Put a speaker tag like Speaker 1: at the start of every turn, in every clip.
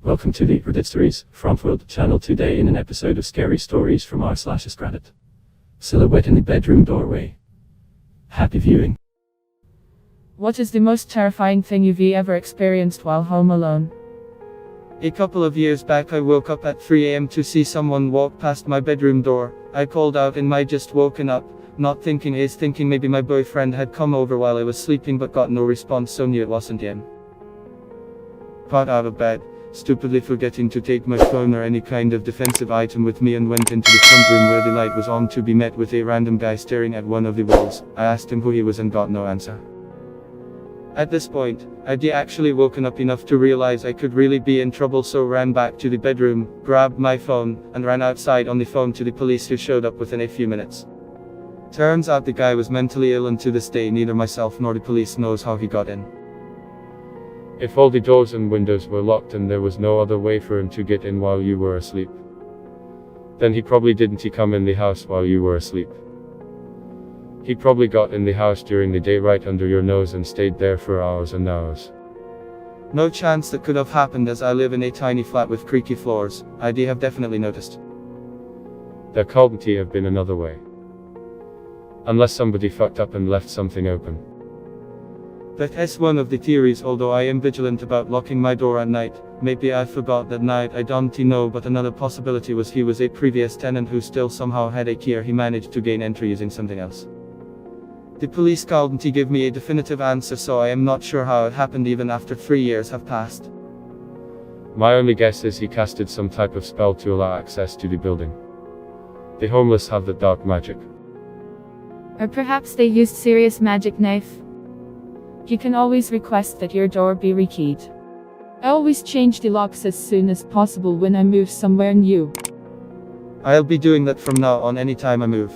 Speaker 1: Welcome to the RedditStories from World channel. Today in an episode of Scary Stories from r/AskRaddit. Silhouette in the bedroom doorway. Happy viewing.
Speaker 2: What is the most terrifying thing you've ever experienced while home alone?
Speaker 3: A couple of years back I woke up at 3 a.m. to see someone walk past my bedroom door. I called out in my just woken up, not thinking maybe my boyfriend had come over while I was sleeping, but got no response, so knew it wasn't him. Got out of bed, stupidly forgetting to take my phone or any kind of defensive item with me, and went into the front room where the light was on to be met with a random guy staring at one of the walls. I asked him who he was and got no answer. At this point, I'd actually woken up enough to realize I could really be in trouble, so ran back to the bedroom, grabbed my phone, and ran outside on the phone to the police, who showed up within a few minutes. Turns out the guy was mentally ill, and to this day neither myself nor the police knows how he got in.
Speaker 4: If all the doors and windows were locked and there was no other way for him to get in while you were asleep, then he probably didn't come in the house while you were asleep. He probably got in the house during the day right under your nose and stayed there for hours and hours.
Speaker 3: No chance that could have happened, as I live in a tiny flat with creaky floors. I'd have definitely noticed.
Speaker 4: There couldn't have been another way. Unless somebody fucked up and left something open.
Speaker 3: That's one of the theories, although I am vigilant about locking my door at night. Maybe I forgot that night, I don't know, but another possibility was he was a previous tenant who still somehow had a key, or he managed to gain entry using something else. The police couldn't give me a definitive answer, so I am not sure how it happened even after 3 years have passed.
Speaker 4: My only guess is he casted some type of spell to allow access to the building. The homeless have the dark magic.
Speaker 2: Or perhaps they used serious magic knife. You can always request that your door be rekeyed. I always change the locks as soon as possible when I move somewhere new.
Speaker 3: I'll be doing that from now on anytime I move.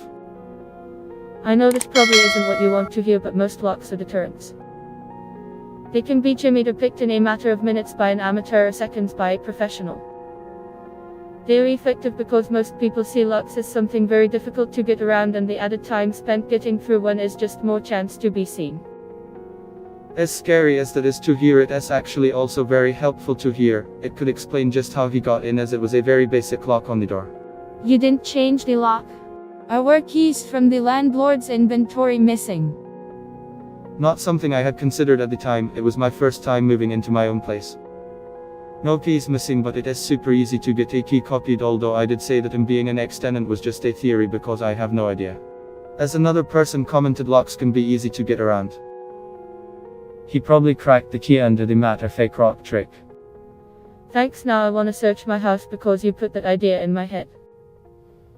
Speaker 5: I know this probably isn't what you want to hear, but most locks are deterrents. They can be jimmied or picked in a matter of minutes by an amateur or seconds by a professional. They are effective because most people see locks as something very difficult to get around, and the added time spent getting through one is just more chance to be seen.
Speaker 3: As scary as that is to hear, it is actually also very helpful to hear. It could explain just how he got in, as it was a very basic lock on the door.
Speaker 5: You didn't change the lock?
Speaker 2: Or were keys from the landlord's inventory missing?
Speaker 3: Not something I had considered at the time. It was my first time moving into my own place. No keys missing, but it is super easy to get a key copied, although I did say that him being an ex-tenant was just a theory because I have no idea. As another person commented, locks can be easy to get around. He probably cracked the key under the mat, or fake rock trick.
Speaker 5: Thanks, now I wanna search my house because you put that idea in my head.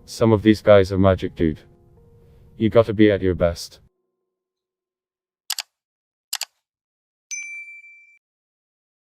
Speaker 4: Some of these guys are magic, dude. You gotta be at your best.